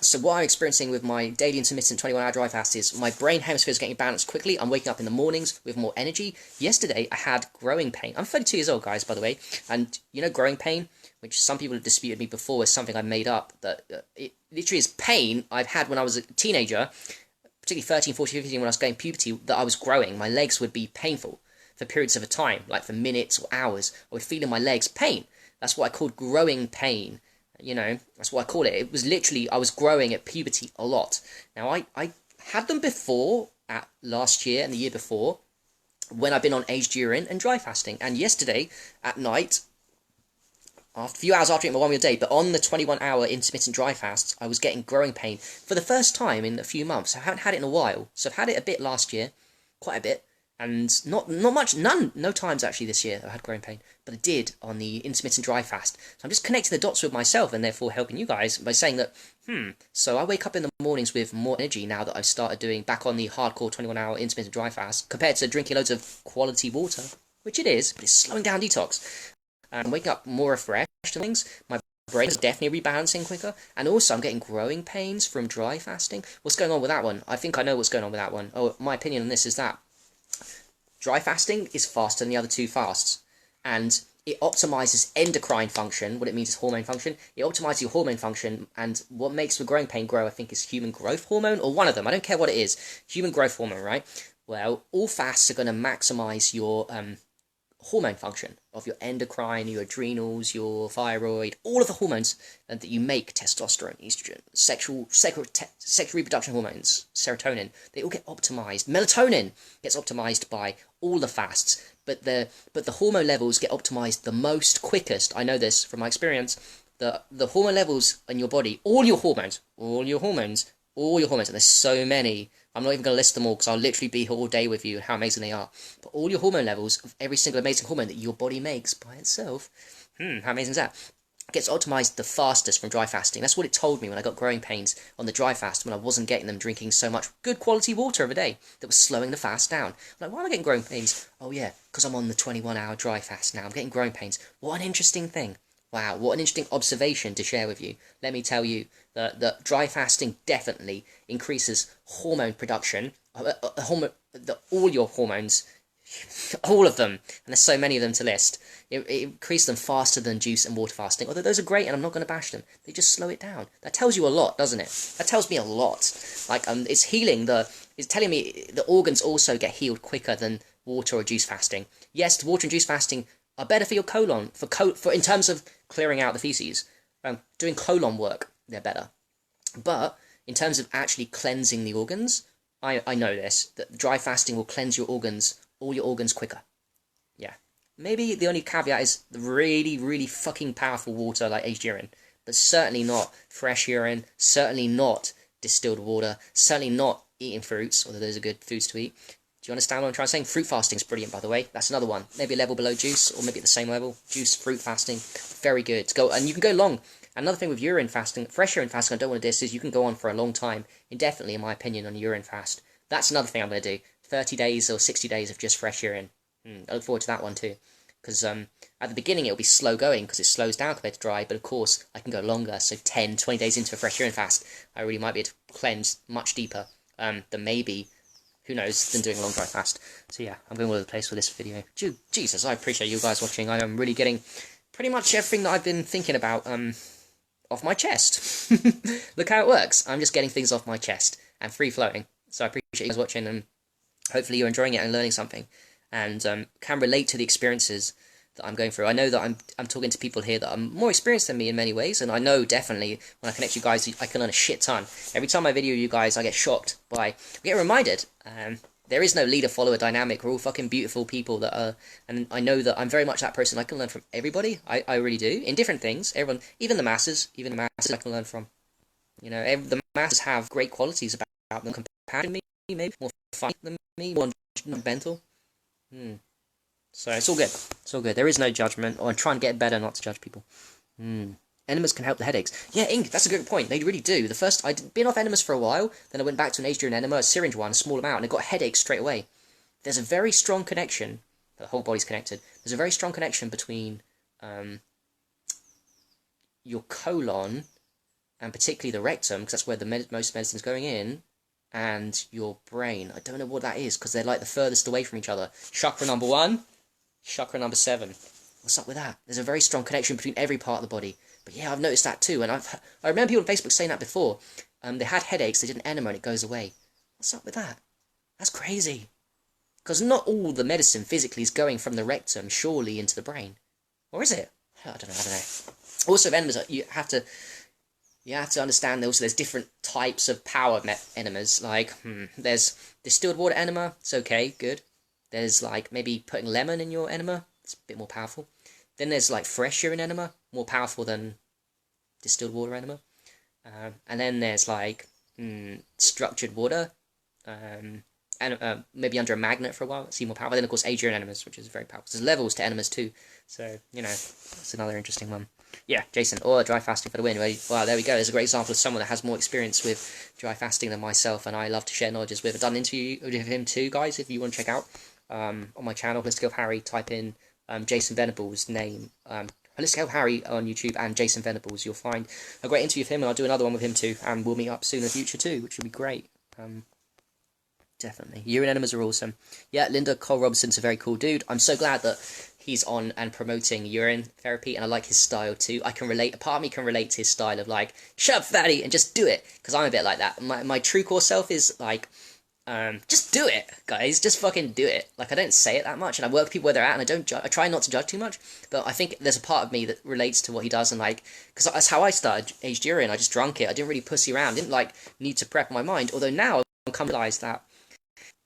So what I'm experiencing with my daily intermittent 21-hour dry fast is my brain hemisphere is getting balanced quickly. I'm waking up in the mornings with more energy. Yesterday, I had growing pain. I'm 32 years old, guys, by the way. And you know growing pain, which some people have disputed me before, is something I made up. That it literally is pain I've had when I was a teenager, particularly 13, 14, 15, when I was going puberty, that I was growing. My legs would be painful for periods of a time, like for minutes or hours. I would feel in my legs pain. That's what I called growing pain. You know, that's what I call it. It was literally, I was growing at puberty a lot. Now, I had them before, at last year and the year before, when I've been on aged urine and dry fasting. And yesterday, at night, a few hours after eating my 1 meal a day, but on the 21-hour intermittent dry fast, I was getting growing pain for the first time in a few months. I haven't had it in a while. So I've had it a bit last year, quite a bit. And not much, no times actually this year I had growing pain, but I did on the intermittent dry fast. So I'm just connecting the dots with myself and therefore helping you guys by saying that, so I wake up in the mornings with more energy now that I've started doing back on the hardcore 21-hour intermittent dry fast, compared to drinking loads of quality water, which it is, but it's slowing down detox. I'm waking up more refreshed and things. My brain is definitely rebalancing quicker, and also I'm getting growing pains from dry fasting. What's going on with that one? I think I know what's going on with that one. Oh, my opinion on this is that dry fasting is faster than the other two fasts, and it optimizes endocrine function. What it means is hormone function. It optimizes your hormone function, and what makes the growing pain grow, I think, is human growth hormone, or one of them. I don't care what it is. Human growth hormone, right? Well, all fasts are going to maximize your hormone function of your endocrine, your adrenals, your thyroid, all of the hormones that you make, testosterone, estrogen, sexual reproduction hormones, serotonin, they all get optimized. Melatonin gets optimized by all the fasts, but the hormone levels get optimized the most quickest. I know this from my experience. The hormone levels in your body, all your hormones, and there's so many. I'm not even going to list them all because I'll literally be here all day with you and how amazing they are. But all your hormone levels of every single amazing hormone that your body makes by itself, how amazing is that? Gets optimized the fastest from dry fasting. That's what it told me when I got growing pains on the dry fast, when I wasn't getting them drinking so much good quality water every day that was slowing the fast down. I'm like, why am I getting growing pains? Oh yeah, because I'm on the 21-hour dry fast now. I'm getting growing pains. What an interesting thing. Wow, what an interesting observation to share with you. Let me tell you that dry fasting definitely increases hormone production, all your hormones, all of them, and there's so many of them to list. It increases them faster than juice and water fasting, although those are great and I'm not going to bash them. They just slow it down. That tells you a lot, doesn't it? That tells me a lot. Like, it's telling me the organs also get healed quicker than water or juice fasting. Yes, water and juice fasting are better for your colon, for in terms of clearing out the feces. Doing colon work, they're better. But in terms of actually cleansing the organs, I know this, that dry fasting will cleanse your organs, all your organs quicker. Yeah. Maybe the only caveat is the really, really fucking powerful water like aged urine. But certainly not fresh urine, certainly not distilled water, certainly not eating fruits, although those are good foods to eat. Do you understand what I'm trying to say? Fruit fasting is brilliant, by the way. That's another one. Maybe a level below juice, or maybe at the same level. Juice, fruit fasting, very good. And you can go long. Another thing with urine fasting, fresh urine fasting, I don't want to diss, is you can go on for a long time, indefinitely, in my opinion, on a urine fast. That's another thing I'm going to do. 30 days or 60 days of just fresh urine. I look forward to that one too. Because at the beginning it'll be slow going, because it slows down compared to dry, but of course I can go longer, so 10, 20 days into a fresh urine fast, I really might be able to cleanse much deeper than maybe, who knows, than doing a long dry fast. So yeah, I'm going all over the place for this video. Jesus, I appreciate you guys watching. I am really getting pretty much everything that I've been thinking about off my chest. Look how it works. I'm just getting things off my chest and free flowing. So I appreciate you guys watching, and hopefully you're enjoying it and learning something, and can relate to the experiences that I'm going through. I know that I'm talking to people here that are more experienced than me in many ways, and I know definitely when I connect you guys, I can learn a shit ton. Every time I video you guys, I get shocked by, I get reminded, there is no leader-follower dynamic. We're all fucking beautiful people that are, and I know that I'm very much that person. I can learn from everybody. I really do, in different things. Everyone, even the masses I can learn from. You know, the masses have great qualities about them compared to me, maybe more funny than me, more mental. So it's all good. It's all good. There is no judgment, or I'm trying to get better not to judge people. Enemas can help the headaches. Yeah, Ink, that's a good point. They really do. I'd been off enemas for a while, then I went back to an aged urine enema, a syringe one, a small amount, and I got headaches straight away. There's a very strong connection. The whole body's connected. There's a very strong connection between your colon, and particularly the rectum, because that's where most medicine's going in, and your brain. I don't know what that is, because they're like the furthest away from each other. Chakra number 1, chakra number 7. What's up with that? There's a very strong connection between every part of the body. But yeah, I've noticed that too, and I remember people on Facebook saying that before. They had headaches, they did an enema, and it goes away. What's up with that? That's crazy. Because not all the medicine physically is going from the rectum surely into the brain. Or is it? I don't know. Also, enemas, you have to understand also there's different types of power enemas. Like, there's distilled water enema, it's okay, good. There's like maybe putting lemon in your enema, it's a bit more powerful. Then there's like fresh urine enema, more powerful than distilled water enema. And then there's like structured water, and maybe under a magnet for a while, it's even more powerful. Then of course aged urine enemas, which is very powerful. There's levels to enemas too, so you know, that's another interesting one. Yeah, Jason, or dry fasting for the win. Well, there we go. There's a great example of someone that has more experience with dry fasting than myself, and I love to share knowledge with. I've done an interview with him too, guys, if you want to check out. On my channel, Holistic Health Harry, type in Jason Venables' name, Holistic Health Harry on YouTube, and Jason Venables. You'll find a great interview with him, and I'll do another one with him too, and we'll meet up soon in the future too, which will be great. Definitely. Urine enemas are awesome. Yeah, Linda Cole Robinson's a very cool dude. I'm so glad that he's on and promoting urine therapy, and I like his style too. I can relate, a part of me can relate to his style of like, shut up fatty, and just do it, because I'm a bit like that. My true core self is like, just do it, guys, just fucking do it. Like, I don't say it that much, and I work with people where they're at, and I don't I try not to judge too much, but I think there's a part of me that relates to what he does, and like, because that's how I started aged urine. I just drunk it. I didn't really pussy around, didn't like need to prep my mind, although now I'm come to realise that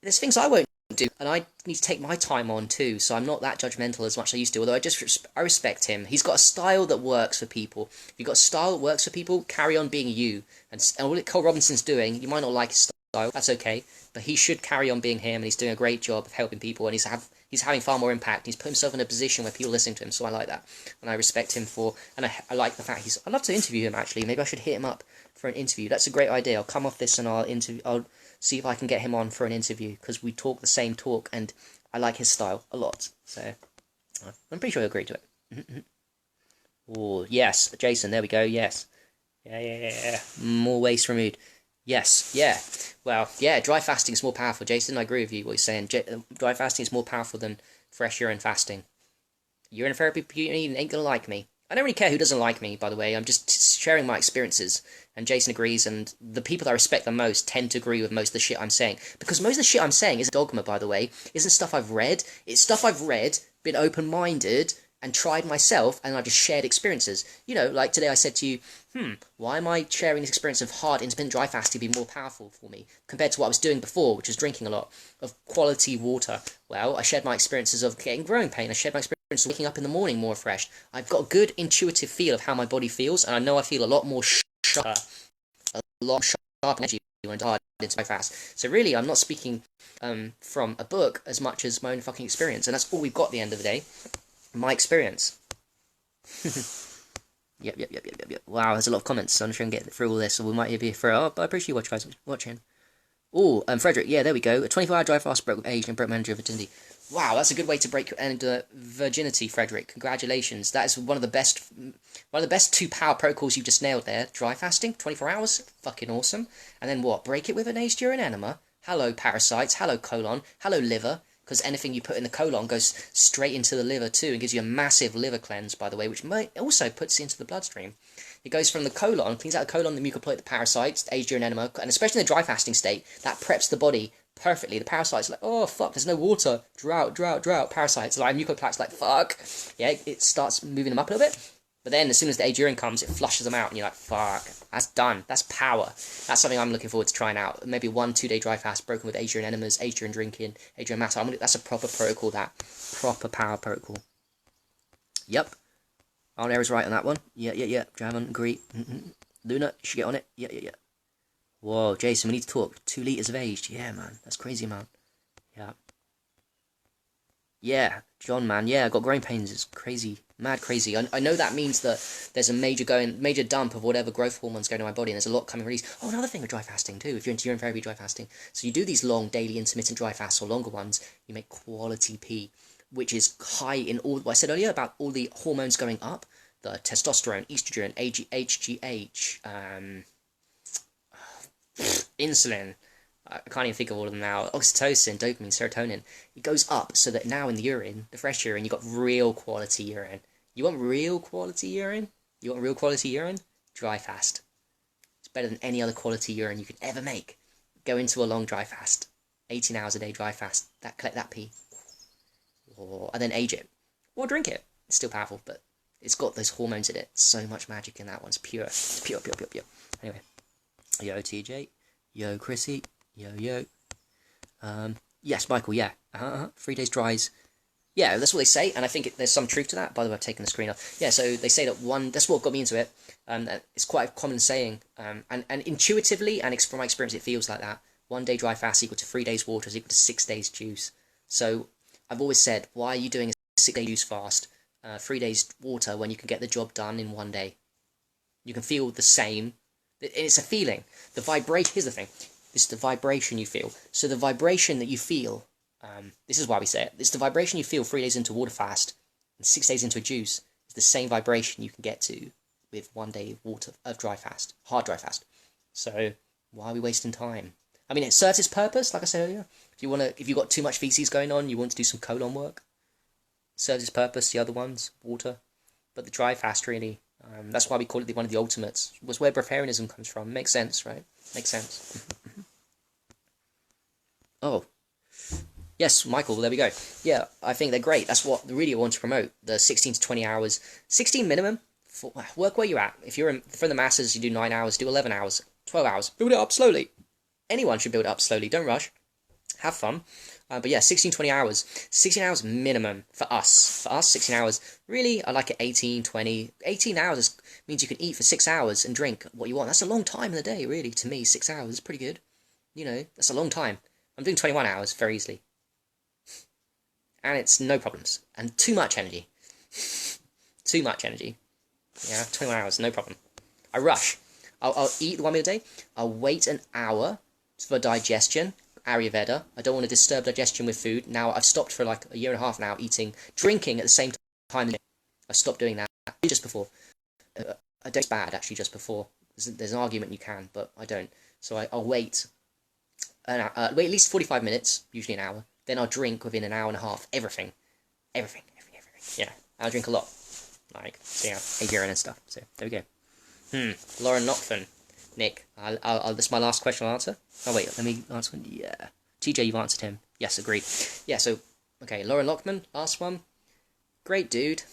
there's things I won't do, and I need to take my time on too, so I'm not that judgmental as much as I used to, although I respect him. He's got a style that works for people. If you've got a style that works for people, carry on being you, and what Cole Robinson's doing, you might not like his style, that's okay, but he should carry on being him, and he's doing a great job of helping people, and he's having far more impact. He's put himself in a position where people are listening to him, so I like that, and I respect him for, and I like the fact I'd love to interview him actually. Maybe I should hit him up for an interview. That's a great idea. I'll come off this and I'll see if I can get him on for an interview, because we talk the same talk, and I like his style a lot, so I'm pretty sure he'll agree to it. Oh, yes, Jason, there we go, yes. Yeah. More waste removed. Yes, yeah. Well, yeah, dry fasting is more powerful, Jason. I agree with you, what you're saying. Dry fasting is more powerful than fresh urine fasting. Urine therapy ain't gonna like me. I don't really care who doesn't like me, by the way. I'm just sharing my experiences, and Jason agrees, and the people that I respect the most tend to agree with most of the shit I'm saying. Because most of the shit I'm saying isn't dogma, by the way. Isn't stuff I've read. It's stuff I've read been open-minded and tried myself, and I just shared experiences. You know, like today I said to you, why am I sharing this experience of hard intermittent dry fasting being more powerful for me compared to what I was doing before, which was drinking a lot of quality water? Well, I shared my experiences of getting growing pain. I shared my experience of waking up in the morning more refreshed. I've got a good intuitive feel of how my body feels, and I know I feel a lot more sharper, a lot sharper energy when I hard into dry fast. So really, I'm not speaking from a book as much as my own fucking experience, and that's all we've got at the end of the day. My experience. Yep. Wow, there's a lot of comments, so I'm trying to get through all this, so we might be for. Oh, but I appreciate you guys watching. Oh, Frederick, yeah, there we go. A 24-hour dry fast broke with age and broke manager virginity. Wow, that's a good way to break your virginity, Frederick. Congratulations. That is one of the best 2 power protocols you just nailed there. Dry fasting, 24 hours, fucking awesome. And then what? Break it with an aged urine enema. Hello, parasites. Hello, colon. Hello, liver. Because anything you put in the colon goes straight into the liver too, and gives you a massive liver cleanse, by the way, which also puts it into the bloodstream. It goes from the colon, cleans out the colon, the mucoploid, the parasites, the aged urine enema, and especially in the dry fasting state, that preps the body perfectly. The parasites are like, oh fuck, there's no water, drought. Parasites like mucoplaques, like fuck. Yeah, it starts moving them up a little bit. But then as soon as the aged urine comes, it flushes them out, and you're like, fuck, that's done. That's power. That's something I'm looking forward to trying out. Maybe 1-2 day dry fast broken with aged urine enemas, aged urine drinking, aged urine massage. That's a proper protocol, that. Proper power protocol. Yep. Aunt Era's right on that one. Yeah. Dragon, agree. Luna, you should get on it. Yeah. Whoa, Jason, we need to talk. 2 litres of aged. Yeah, man. That's crazy, man. Yeah. Yeah, John, man, yeah, I got growing pains. It's crazy, mad crazy. I know that means that there's a major dump of whatever growth hormones going to my body, and there's a lot coming released. Oh, another thing with dry fasting too, if you're into urine therapy, dry fasting. So you do these long daily intermittent dry fasts or longer ones, you make quality pee, which is high in all what I said earlier about all the hormones going up, the testosterone, estrogen, HGH, insulin. I can't even think of all of them now. Oxytocin, dopamine, serotonin. It goes up so that now in the urine, the fresh urine, you've got real quality urine. You want real quality urine? You want real quality urine? Dry fast. It's better than any other quality urine you could ever make. Go into a long dry fast. 18 hours a day dry fast. Collect that pee. And then age it. Or drink it. It's still powerful, but it's got those hormones in it. So much magic in that one. It's pure. It's pure. Anyway. Yo, TJ. Yo, Chrissy. Yo. Yes, Michael, yeah. 3 days dries. Yeah, that's what they say, and I think there's some truth to that. By the way, I've taken the screen off. Yeah, so they say that that's what got me into it. It's quite a common saying. And intuitively, and from my experience, it feels like that. 1 day dry fast equal to 3 days water is equal to 6 days juice. So I've always said, why are you doing a 6 day juice fast, 3 days water, when you can get the job done in 1 day? You can feel the same. It's a feeling. Here's the thing. This is the vibration you feel. So the vibration that you feel, this is why we say it. It's the vibration you feel 3 days into water fast and 6 days into a juice. It's the same vibration you can get to with 1 day of dry fast, hard dry fast. So why are we wasting time? I mean, it serves its purpose, like I said earlier. If you've got too much feces going on, you want to do some colon work. It serves its purpose. The other ones, water, but the dry fast really. That's why we call it one of the ultimates. Was where breatharianism comes from. Makes sense, right? Makes sense. Oh. Yes, Michael, there we go. Yeah, I think they're great. That's what really I want to promote. The 16 to 20 hours. 16 minimum. Work where you're at. If you're from the masses, you do 9 hours, do 11 hours, 12 hours. Build it up slowly. Anyone should build it up slowly. Don't rush. Have fun. But yeah, 16, 20 hours. 16 hours minimum for us. 16 hours. Really, I like it 18, 20. 18 hours means you can eat for 6 hours and drink what you want. That's a long time in the day, really. To me, 6 hours is pretty good. You know, that's a long time. I'm doing 21 hours very easily. And it's no problems. And too much energy. Too much energy. Yeah, 21 hours, no problem. I rush. I'll eat 1 meal a day. I'll wait an hour for digestion. Ayurveda. I don't want to disturb digestion with food. Now, I've stopped for like a year and a half now drinking at the same time. I stopped doing that just before. I don't. It's bad, actually, just before. There's an argument you can, but I don't. So I'll wait. Wait at least 45 minutes, usually an hour. Then I'll drink within an hour and a half. Everything. Yeah, I'll drink a lot. Like, so yeah, urine and stuff. So, there we go. Lauren Lockton. Nick, this is my last question I'll answer. Oh wait, let me answer one. Yeah. TJ, you've answered him. Yes, agreed. Yeah, so, okay, Lauren Lockman, last one. great dude.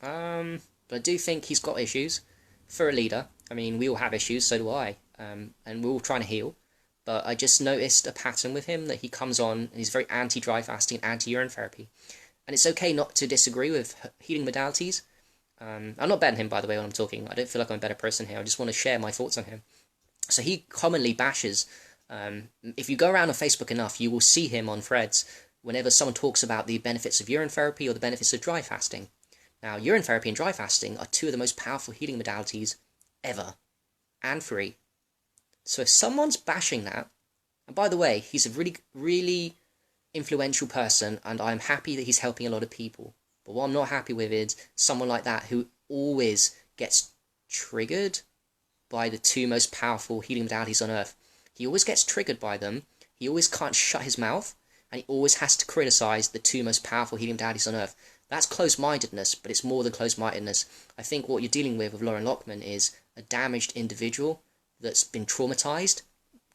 But I do think he's got issues for a leader. I mean, we all have issues, so do I. And we're all trying to heal. But I just noticed a pattern with him that he comes on and he's very anti-dry fasting, anti-urine therapy. And it's okay not to disagree with healing modalities. I'm not better than him, by the way, when I'm talking. I don't feel like I'm a better person here. I just want to share my thoughts on him. So he commonly bashes. If you go around on Facebook enough, you will see him on threads whenever someone talks about the benefits of urine therapy or the benefits of dry fasting. Now, urine therapy and dry fasting are two of the most powerful healing modalities ever, and free. So if someone's bashing that, and by the way, he's a really, really influential person, and I'm happy that he's helping a lot of people. But what I'm not happy with is someone like that who always gets triggered by the two most powerful healing modalities on earth. He always gets triggered by them, he always can't shut his mouth, and he always has to criticize the two most powerful healing modalities on earth. That's close-mindedness, but it's more than close-mindedness. I think what you're dealing with Loren Lockman is a damaged individual that's been traumatized,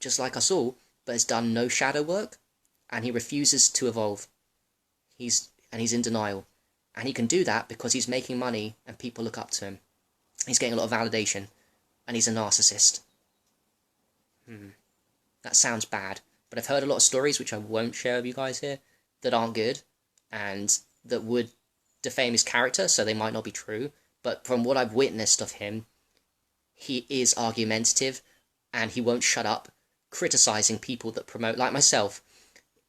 just like us all, but has done no shadow work, and he refuses to evolve. He's in denial. And he can do that because he's making money and people look up to him. He's getting a lot of validation, and he's a narcissist. That sounds bad, but I've heard a lot of stories, which I won't share with you guys here, that aren't good, and that would defame his character, so they might not be true. But from what I've witnessed of him, he is argumentative, and he won't shut up, criticizing people that promote, like myself,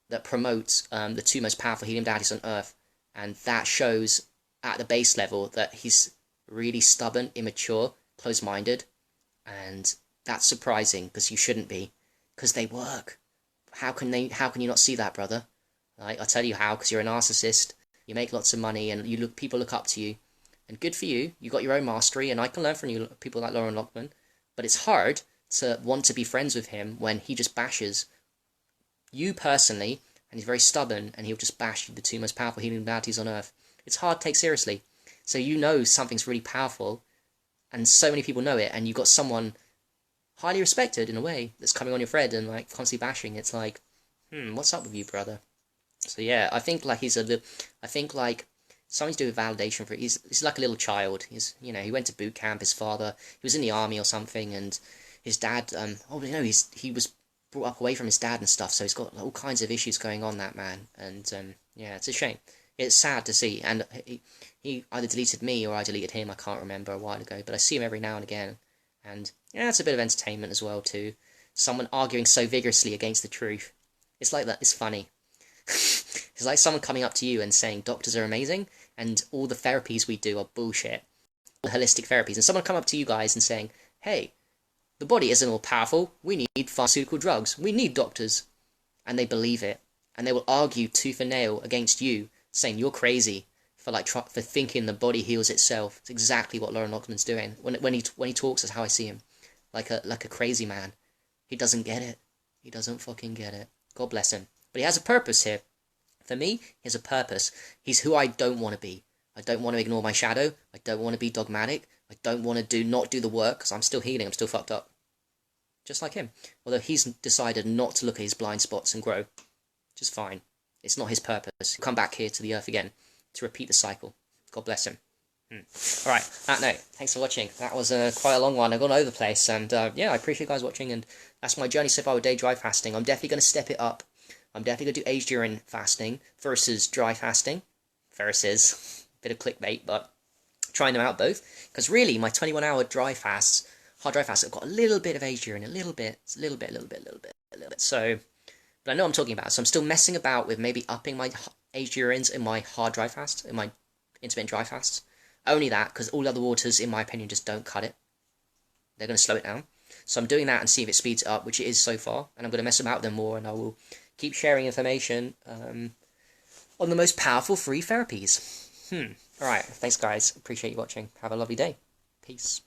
that promote the two most powerful healing modalities on earth. And that shows at the base level that he's really stubborn, immature, close-minded, and that's surprising because you shouldn't be, because they work. How can you not see that, brother? Right? I'll tell you how, because you're a narcissist. You make lots of money, and people look up to you, and good for you. You got your own mastery, and I can learn from you, people like Loren Lockman. But it's hard to want to be friends with him when he just bashes you personally, and he's very stubborn, and he'll just bash the two most powerful healing modalities on earth. It's hard to take seriously. So you know something's really powerful, and so many people know it, and you've got someone highly respected in a way that's coming on your thread and like constantly bashing. It's like, what's up with you, brother? So yeah, I think like something to do with validation for. He's like a little child. He went to boot camp. His father, he was in the army or something, and his dad. He was brought up away from his dad and stuff. So he's got all kinds of issues going on. That man, and yeah, it's a shame. It's sad to see, and he either deleted me or I deleted him. I can't remember, a while ago, but I see him every now and again, and yeah, it's a bit of entertainment as well too. Someone arguing so vigorously against the truth. It's like that. It's funny. It's like someone coming up to you and saying doctors are amazing and all the therapies we do are bullshit. All the holistic therapies. And someone come up to you guys and saying, hey, the body isn't all powerful. We need pharmaceutical drugs. We need doctors. And they believe it. And they will argue tooth and nail against you, saying you're crazy for thinking the body heals itself. It's exactly what Loren Lockman's doing. When he talks, that's how I see him. Like a crazy man. He doesn't get it. He doesn't fucking get it. God bless him. But he has a purpose here. For me, he has a purpose. He's who I don't want to be. I don't want to ignore my shadow. I don't want to be dogmatic. I don't want to not do the work, because I'm still healing. I'm still fucked up. Just like him. Although he's decided not to look at his blind spots and grow. Just fine. It's not his purpose. He'll come back here to the earth again to repeat the cycle. God bless him. Alright, that note, thanks for watching. That was quite a long one. I've gone over the place, and yeah, I appreciate you guys watching, and that's my journey so far with day dry fasting. I'm definitely going to step it up. I'm definitely going to do aged urine fasting versus dry fasting. Versus, bit of clickbait, but trying them out both. Because really, my 21-hour dry fasts, hard dry fasts, have got a little bit of aged urine, a little bit. So, but I know what I'm talking about. So I'm still messing about with maybe upping my aged urines in my hard dry fast, in my intermittent dry fasts. Only that, because all other waters, in my opinion, just don't cut it. They're going to slow it down. So I'm doing that and see if it speeds it up, which it is so far. And I'm going to mess about with them more, and I will keep sharing information on the most powerful free therapies. Alright, thanks guys. Appreciate you watching. Have a lovely day. Peace.